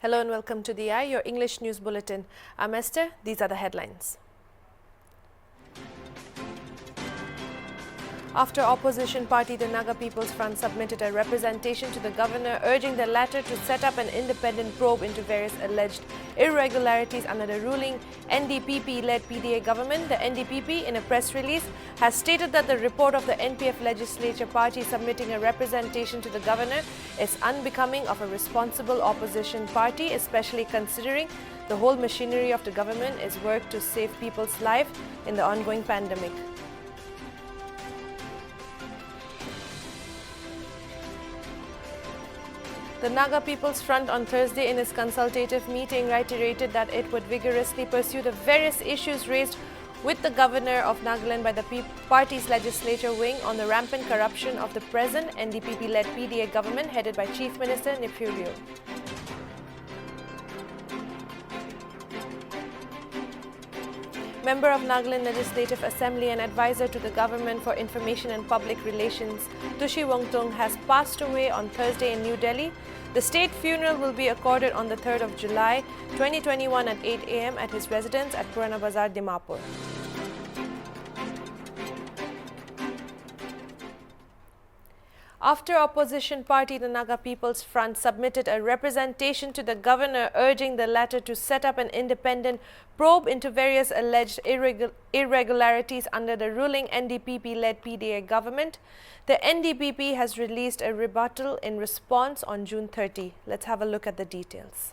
Hello and welcome to the your English News Bulletin. I'm Esther. These are the headlines. After opposition party the Naga People's Front submitted a representation to the governor urging the latter to set up an independent probe into various alleged irregularities under the ruling NDPP-led PDA government, the NDPP in a press release has stated that the report of the NPF legislature party submitting a representation to the governor is unbecoming of a responsible opposition party, especially considering the whole machinery of the government is work to save people's life in the ongoing pandemic. The Naga People's Front on Thursday in its consultative meeting reiterated that it would vigorously pursue the various issues raised with the governor of Nagaland by the party's legislature wing on the rampant corruption of the present NDPP-led PDA government headed by Chief Minister Nipurio. Member of Nagaland Legislative Assembly and advisor to the government for information and public relations, Tushi Wongtung, has passed away on Thursday in New Delhi. The state funeral will be accorded on the 3rd of July 2021 at 8 a.m. at his residence at Purana Bazar, Dimapur. After opposition party the Naga People's Front submitted a representation to the governor urging the latter to set up an independent probe into various alleged irregularities under the ruling NDPP-led PDA government, the NDPP has released a rebuttal in response on June 30. Let's have a look at the details.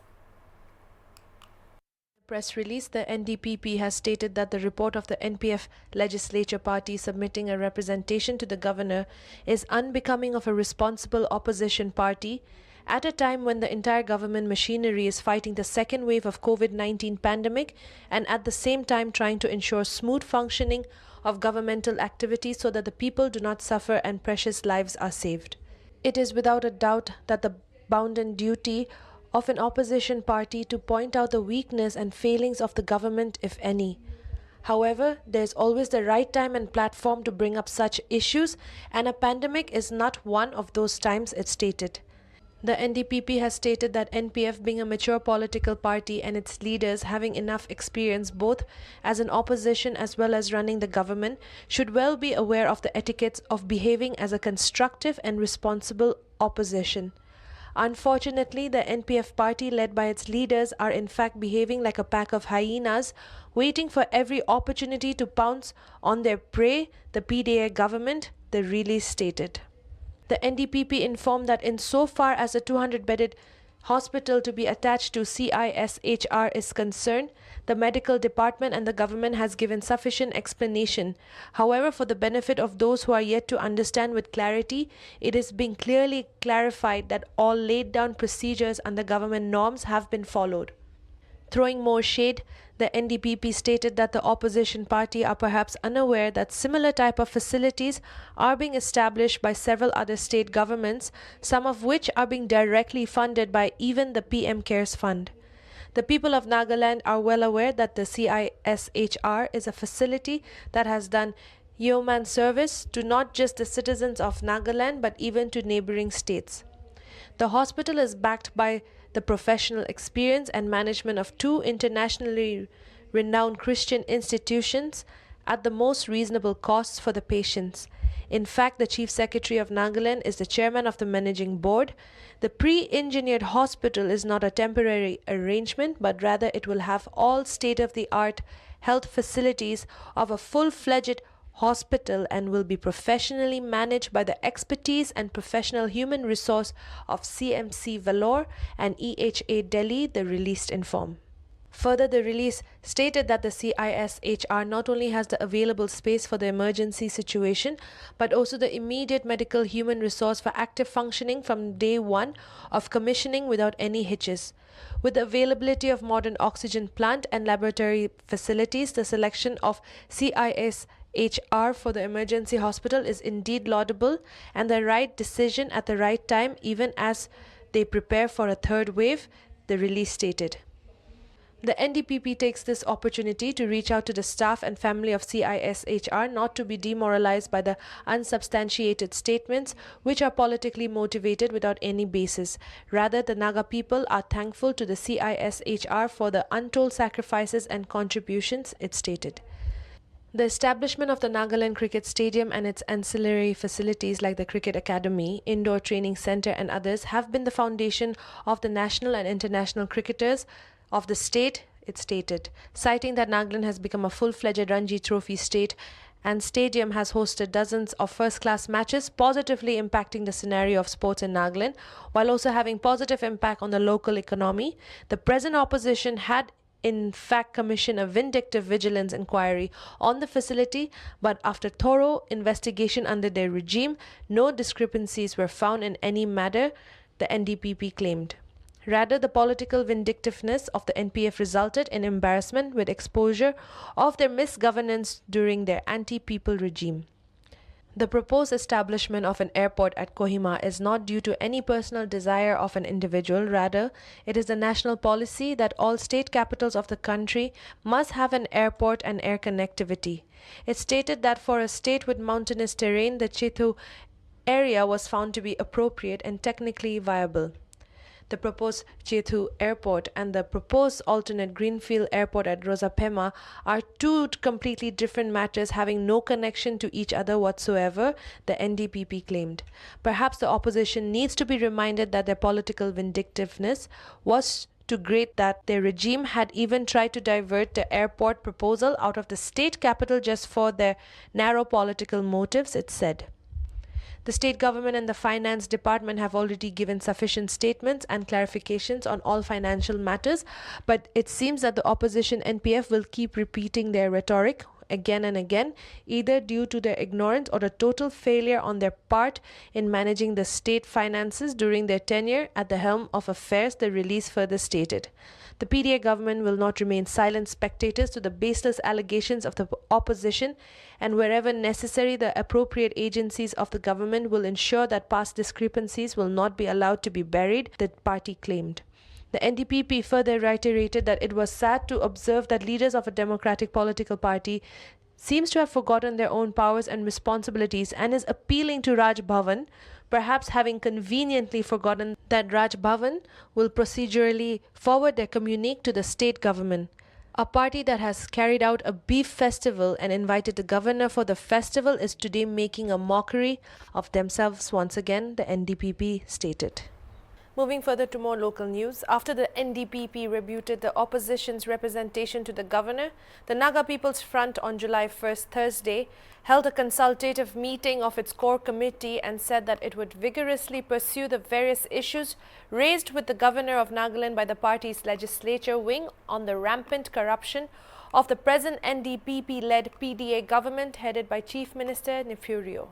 Press release, the NDPP has stated that the report of the NPF legislature party submitting a representation to the governor is unbecoming of a responsible opposition party at a time when the entire government machinery is fighting the second wave of COVID-19 pandemic and at the same time trying to ensure smooth functioning of governmental activities so that the people do not suffer and precious lives are saved. It is without a doubt that the bounden duty of an opposition party to point out the weakness and failings of the government, if any. However, there is always the right time and platform to bring up such issues, and a pandemic is not one of those times, it stated. The NDPP has stated that NPF, being a mature political party and its leaders having enough experience both as an opposition as well as running the government, should well be aware of the etiquettes of behaving as a constructive and responsible opposition. Unfortunately, the NPF party led by its leaders are in fact behaving like a pack of hyenas, waiting for every opportunity to pounce on their prey, the PDA government, the release stated. The NDPP informed that insofar as the 200-bedded hospital to be attached to CISHR is concerned, the medical department and the government has given sufficient explanation. However, for the benefit of those who are yet to understand with clarity, it is being clearly clarified that all laid down procedures under government norms have been followed. Throwing more shade, the NDPP stated that the opposition party are perhaps unaware that similar type of facilities are being established by several other state governments, some of which are being directly funded by even the PM Cares Fund. The people of Nagaland are well aware that the CISHR is a facility that has done yeoman service to not just the citizens of Nagaland but even to neighboring states. The hospital is backed by the professional experience and management of two internationally renowned Christian institutions at the most reasonable costs for the patients. In fact, the Chief Secretary of Nagaland is the chairman of the managing board. The pre-engineered hospital is not a temporary arrangement, but rather it will have all state-of-the-art health facilities of a full-fledged hospital and will be professionally managed by the expertise and professional human resource of CMC Vellore and EHA Delhi, the release informed. Further, the release stated that the CISHR not only has the available space for the emergency situation, but also the immediate medical human resource for active functioning from day one of commissioning without any hitches. With the availability of modern oxygen plant and laboratory facilities, the selection of CISHR for the emergency hospital is indeed laudable and the right decision at the right time even as they prepare for a third wave, the release stated. The NDPP takes this opportunity to reach out to the staff and family of CISHR not to be demoralized by the unsubstantiated statements which are politically motivated without any basis. Rather, the Naga people are thankful to the CISHR for the untold sacrifices and contributions, it stated. The establishment of the Nagaland Cricket Stadium and its ancillary facilities like the Cricket Academy, Indoor Training Centre and others have been the foundation of the national and international cricketers of the state, it stated, citing that Nagaland has become a full-fledged Ranji Trophy state and stadium has hosted dozens of first-class matches, positively impacting the scenario of sports in Nagaland, while also having positive impact on the local economy. The present opposition had in fact commissioned a vindictive vigilance inquiry on the facility, but after thorough investigation under their regime, no discrepancies were found in any matter, the NDPP claimed. Rather, the political vindictiveness of the NPF resulted in embarrassment with exposure of their misgovernance during their anti-people regime. The proposed establishment of an airport at Kohima is not due to any personal desire of an individual. Rather, it is the national policy that all state capitals of the country must have an airport and air connectivity. It stated that for a state with mountainous terrain, the Chethu area was found to be appropriate and technically viable. The proposed Chethu airport and the proposed alternate greenfield airport at Rosapema are two completely different matters having no connection to each other whatsoever, the NDPP claimed. Perhaps the opposition needs to be reminded that their political vindictiveness was too great, that their regime had even tried to divert the airport proposal out of the state capital just for their narrow political motives, it said. The state government and the finance department have already given sufficient statements and clarifications on all financial matters, but it seems that the opposition NPF will keep repeating their rhetoric again and again, either due to their ignorance or the total failure on their part in managing the state finances during their tenure at the helm of affairs, the release further stated. The PDA government will not remain silent spectators to the baseless allegations of the opposition, and wherever necessary, the appropriate agencies of the government will ensure that past discrepancies will not be allowed to be buried, the party claimed. The NDPP further reiterated that it was sad to observe that leaders of a democratic political party seems to have forgotten their own powers and responsibilities and is appealing to Raj Bhavan, perhaps having conveniently forgotten that Raj Bhavan will procedurally forward their communique to the state government. A party that has carried out a beef festival and invited the governor for the festival is today making a mockery of themselves once again, the NDPP stated. Moving further to more local news, after the NDPP rebutted the opposition's representation to the governor, the Naga People's Front on July 1st, Thursday, held a consultative meeting of its core committee and said that it would vigorously pursue the various issues raised with the governor of Nagaland by the party's legislature wing on the rampant corruption of the present NDPP-led PDA government headed by Chief Minister Nefurio.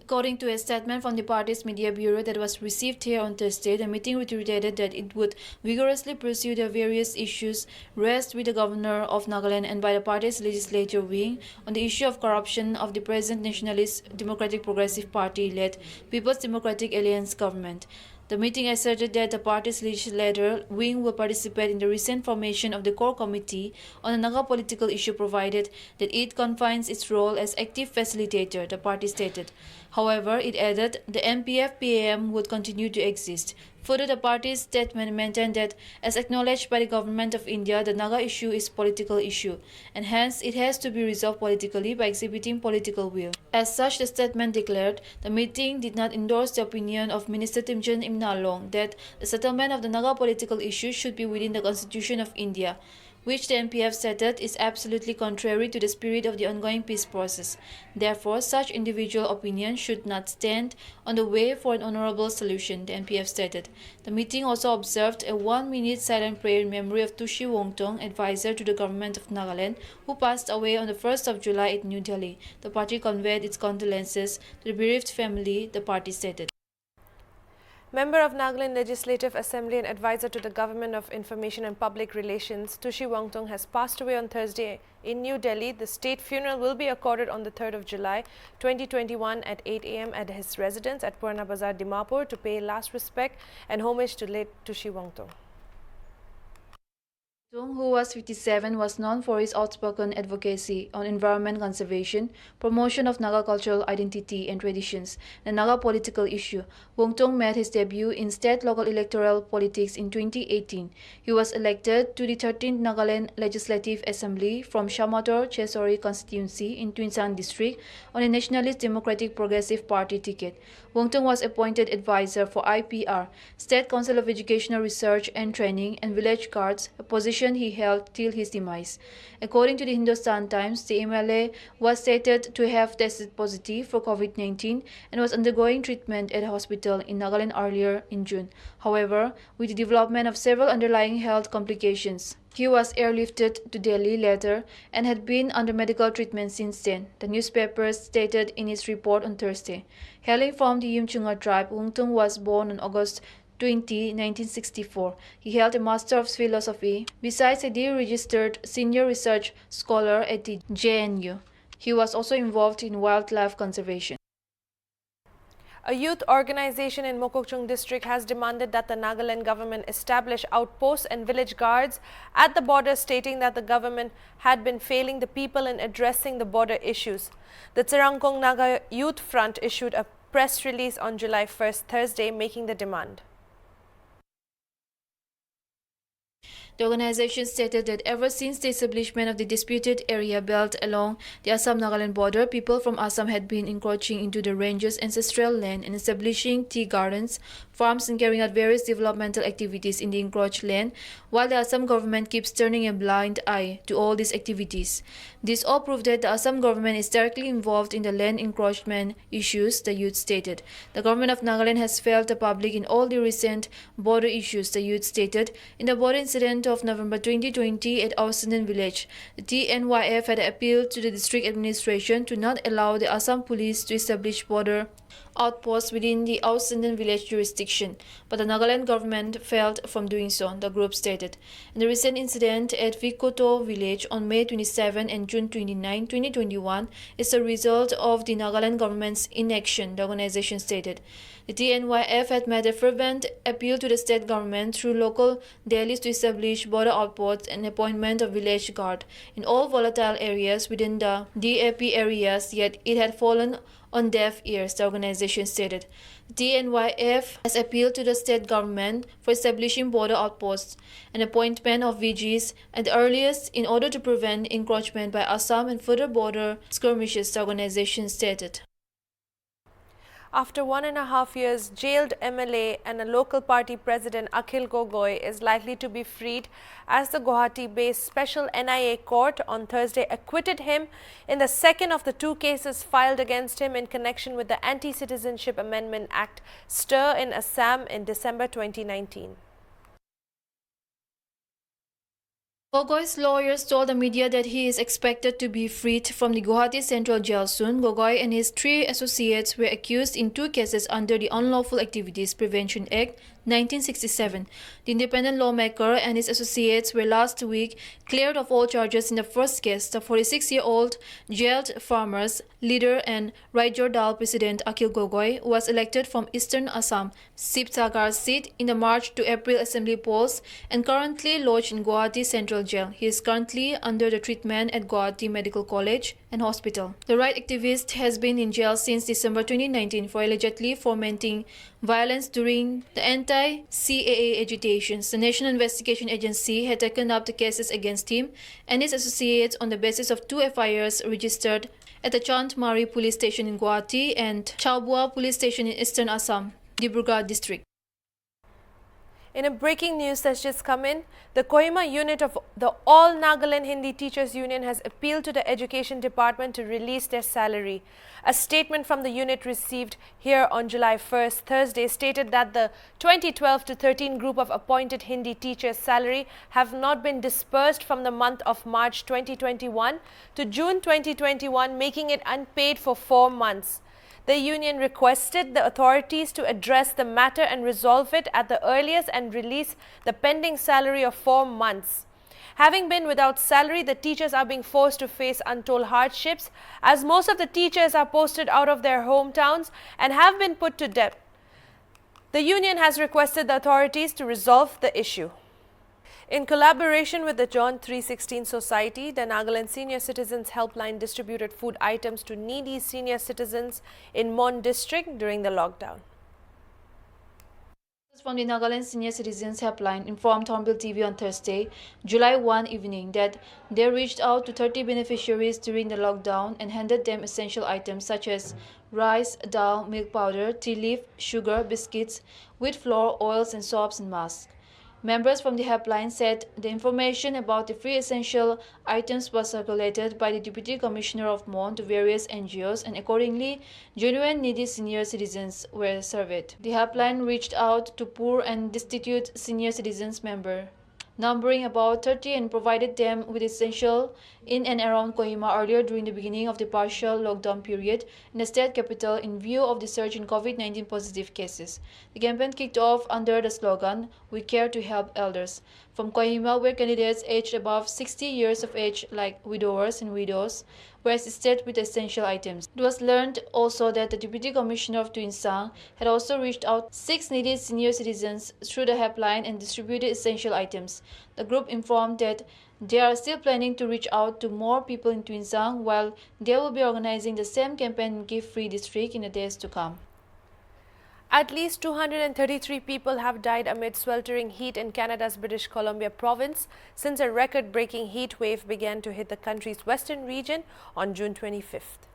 According to a statement from the party's media bureau that was received here on Thursday, the meeting reiterated that it would vigorously pursue the various issues raised with the governor of Nagaland and by the party's legislature wing on the issue of corruption of the present Nationalist Democratic Progressive Party-led People's Democratic Alliance government. The meeting asserted that the party's legislature wing will participate in the recent formation of the core committee on the Naga political issue provided that it confines its role as active facilitator, the party stated. However, it added the NPF-PAM would continue to exist. Further, the party's statement maintained that, as acknowledged by the government of India, the Naga issue is a political issue, and hence it has to be resolved politically by exhibiting political will. As such, the statement declared, the meeting did not endorse the opinion of Minister Timjan Imnalong that the settlement of the Naga political issue should be within the Constitution of India, which the NPF stated is absolutely contrary to the spirit of the ongoing peace process. Therefore, such individual opinion should not stand on the way for an honorable solution, the NPF stated. The meeting also observed a 1-minute silent prayer in memory of Tushi Wongtong, advisor to the government of Nagaland, who passed away on the 1st of July in New Delhi. The party conveyed its condolences to the bereaved family, the party stated. Member of Nagaland Legislative Assembly and advisor to the Government of Information and Public Relations, Tushi Wongtong, has passed away on Thursday in New Delhi. The state funeral will be accorded on the 3rd of July 2021 at 8 a.m. at his residence at Purana Bazar, Dimapur, to pay last respect and homage to late Tushi Wongtong. Tung, who was 57, was known for his outspoken advocacy on environment conservation, promotion of Naga cultural identity and traditions, and Naga political issue. Wong Tung made his debut in state local electoral politics in 2018. He was elected to the 13th Nagaland Legislative Assembly from Shamator Chesori constituency in Tuensang district on a Nationalist Democratic Progressive Party ticket. Wong Tung was appointed advisor for IPR, State Council of Educational Research and Training, and Village Guards, a position he held till his demise. According to the Hindustan Times, the MLA was stated to have tested positive for COVID-19 and was undergoing treatment at a hospital in Nagaland earlier in June. However, with the development of several underlying health complications, he was airlifted to Delhi later and had been under medical treatment since then, the newspaper stated in its report on Thursday. Hailing from the Yimchunga tribe, Wong Tung was born on August 20, 1964. He held a Master of Philosophy, besides a deregistered senior research scholar at the JNU. He was also involved in wildlife conservation. A youth organization in Mokokchung district has demanded that the Nagaland government establish outposts and village guards at the border, stating that the government had been failing the people in addressing the border issues. The Tsirangkong Naga Youth Front issued a press release on July 1st, Thursday, making the demand. The organization stated that ever since the establishment of the disputed area belt along the Assam-Nagaland border, people from Assam had been encroaching into the range's ancestral land and establishing tea gardens, farms, and carrying out various developmental activities in the encroached land, while the Assam government keeps turning a blind eye to all these activities. This all proved that the Assam government is directly involved in the land encroachment issues, the youth stated. The government of Nagaland has failed the public in all the recent border issues, the youth stated. In the border incident of November 2020 at Ausenden village, the TNYF had appealed to the district administration to not allow the Assam police to establish border outposts within the Ausenden village jurisdiction, but the Nagaland government failed from doing so, the group stated. In the recent incident at Vikoto village on May 27 and June 29, 2021 is a result of the Nagaland government's inaction, the organization stated. The TNYF had made a fervent appeal to the state government through local dailies to establish border outposts and appointment of village guard in all volatile areas within the DAP areas, yet it had fallen on deaf ears, the organization stated. The TNYF has appealed to the state government for establishing border outposts and appointment of VGs at the earliest in order to prevent encroachment by Assam and further border skirmishes, the organization stated. After 1.5 years, jailed MLA and a local party president Akhil Gogoi is likely to be freed as the Guwahati-based special NIA court on Thursday acquitted him in the second of the two cases filed against him in connection with the Anti-Citizenship Amendment Act stir in Assam in December 2019. Gogoi's lawyers told the media that he is expected to be freed from the Guwahati Central Jail soon. Gogoi and his 3 associates were accused in 2 cases under the Unlawful Activities Prevention Act 1967. The independent lawmaker and his associates were last week cleared of all charges in the first case. The 46-year-old jailed farmers leader and Raijor Dal president Akhil Gogoi was elected from Eastern Assam Sibsagar seat in the March to April assembly polls and currently lodged in Guwahati Central Jail. He is currently under the treatment at Guwahati Medical College and Hospital. The right activist has been in jail since December 2019 for allegedly fomenting violence during the anti-CAA agitations. The National Investigation Agency had taken up the cases against him and his associates on the basis of 2 FIRs registered at the Chantmari police station in Guwahati and Chaubua police station in Eastern Assam, Dibrugarh district. In a breaking news that's just come in, the Kohima unit of the All Nagaland Hindi Teachers Union has appealed to the Education Department to release their salary. A statement from the unit received here on July 1st, Thursday, stated that the 2012 to 13 group of appointed Hindi teachers' salary have not been dispersed from the month of March 2021 to June 2021, making it unpaid for 4 months. The union requested the authorities to address the matter and resolve it at the earliest and release the pending salary of 4 months. Having been without salary, the teachers are being forced to face untold hardships as most of the teachers are posted out of their hometowns and have been put to debt. The union has requested the authorities to resolve the issue. In collaboration with the John 316 Society, the Nagaland Senior Citizens Helpline distributed food items to needy senior citizens in Mon district during the lockdown. From the Nagaland Senior Citizens Helpline informed Hornbilltv on Thursday, July 1 evening that they reached out to 30 beneficiaries during the lockdown and handed them essential items such as rice, dal, milk powder, tea leaf, sugar, biscuits, wheat flour, oils and soaps and masks. Members from the helpline said the information about the free essential items was circulated by the Deputy Commissioner of Mon to various NGOs, and accordingly, genuine needy senior citizens were surveyed. The helpline reached out to poor and destitute senior citizens members, numbering about 30, and provided them with essential in and around Kohima earlier during the beginning of the partial lockdown period in the state capital in view of the surge in COVID-19 positive cases. The campaign kicked off under the slogan, "We care to help elders," from Kohima, where candidates aged above 60 years of age, like widowers and widows, were assisted with essential items. It was learned also that the Deputy Commissioner of Tuinsang had also reached out 6 needy senior citizens through the helpline and distributed essential items. The group informed that they are still planning to reach out to more people in Tuinsang, while they will be organizing the same campaign in Give Free District in the days to come. At least 233 people have died amid sweltering heat in Canada's British Columbia province since a record-breaking heat wave began to hit the country's western region on June 25th.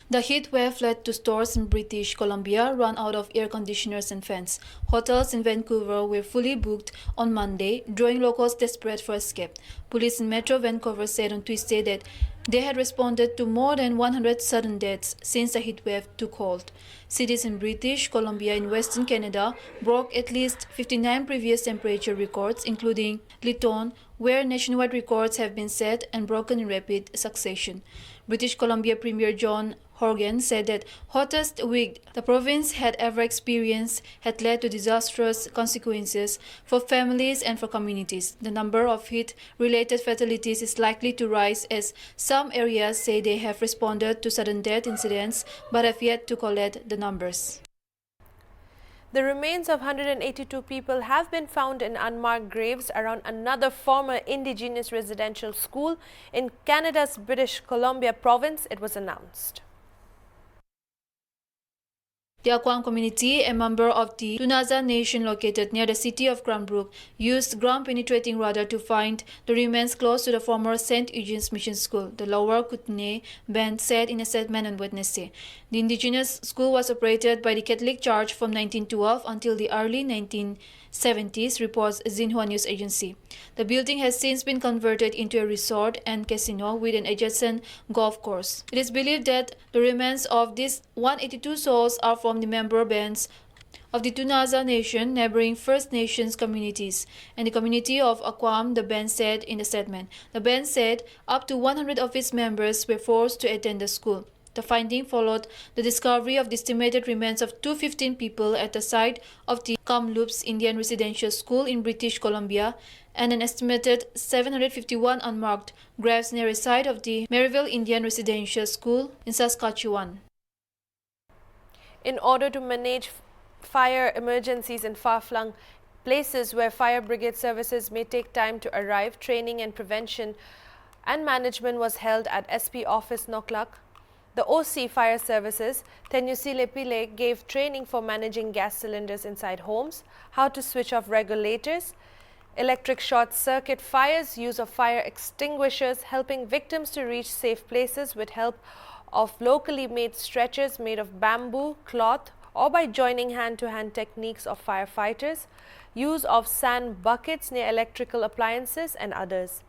The heat wave led to stores in British Columbia run out of air conditioners and fans. Hotels in Vancouver were fully booked on Monday, drawing locals desperate for escape. Police in Metro Vancouver said on Tuesday that they had responded to more than 100 sudden deaths since the heat wave took hold. Cities in British Columbia in Western Canada broke at least 59 previous temperature records, including Lytton, where nationwide records have been set and broken in rapid succession. British Columbia Premier John Horgan said that hottest week the province had ever experienced had led to disastrous consequences for families and for communities. The number of heat-related fatalities is likely to rise as some areas say they have responded to sudden death incidents but have yet to collect the numbers. The remains of 182 people have been found in unmarked graves around another former Indigenous residential school in Canada's British Columbia province, it was announced. The Akwang community, a member of the Tunaza Nation located near the city of Cranbrook, used ground-penetrating radar to find the remains close to the former St. Eugene's Mission School, the Lower Kootenay Band said in a statement on Wednesday. The indigenous school was operated by the Catholic Church from 1912 until the early 1970s, reports Xinhua News Agency. The building has since been converted into a resort and casino with an adjacent golf course. It is believed that the remains of these 182 souls are from the member bands of the Tunaza Nation, neighboring First Nations communities, and the community of Akwam, the band said in a statement. The band said up to 100 of its members were forced to attend the school. The finding followed the discovery of the estimated remains of 215 people at the site of the Kamloops Indian Residential School in British Columbia and an estimated 751 unmarked graves near a site of the Maryville Indian Residential School in Saskatchewan. In order to manage fire emergencies in far-flung places where fire brigade services may take time to arrive, training and prevention and management was held at SP Office Noklak. The OC Fire Services, Tenyusi Lepile, gave training for managing gas cylinders inside homes, how to switch off regulators, electric short circuit fires, use of fire extinguishers, helping victims to reach safe places with help of locally made stretchers made of bamboo, cloth, or by joining hand-to-hand techniques of firefighters, use of sand buckets near electrical appliances and others.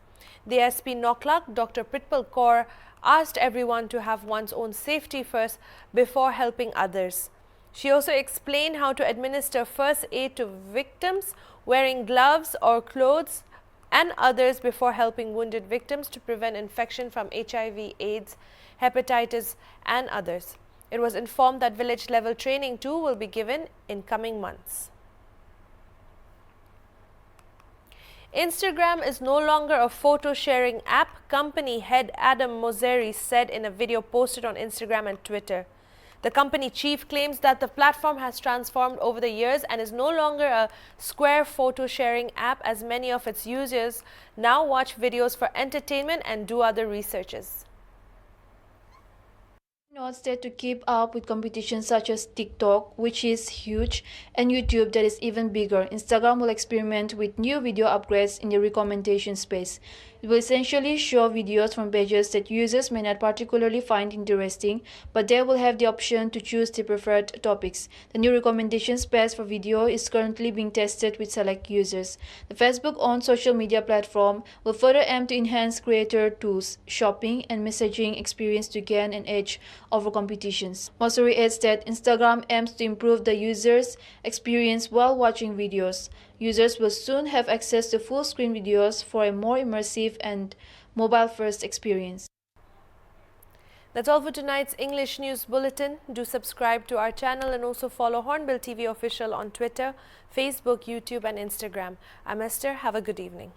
The SP Noklak, Dr. Pritpal Kaur, asked everyone to have one's own safety first before helping others. She also explained how to administer first aid to victims, wearing gloves or clothes and others before helping wounded victims to prevent infection from HIV, AIDS, hepatitis and others. It was informed that village-level training too will be given in coming months. Instagram is no longer a photo-sharing app, company head Adam Mosseri said in a video posted on Instagram and Twitter. The company chief claims that the platform has transformed over the years and is no longer a square photo sharing app, as many of its users now watch videos for entertainment and do other researches. Notes that to keep up with competition such as TikTok, which is huge, and YouTube, that is even bigger, Instagram will experiment with new video upgrades in the recommendation space. It will essentially show videos from pages that users may not particularly find interesting, but they will have the option to choose the preferred topics. The new recommendation space for video is currently being tested with select users. The Facebook-owned social media platform will further aim to enhance creator tools, shopping, and messaging experience to gain an edge over competitions. Mosuri adds that Instagram aims to improve the user's experience while watching videos. Users will soon have access to full-screen videos for a more immersive and mobile-first experience. That's all for tonight's English News Bulletin. Do subscribe to our channel and also follow Hornbill TV Official on Twitter, Facebook, YouTube and Instagram. I'm Esther. Have a good evening.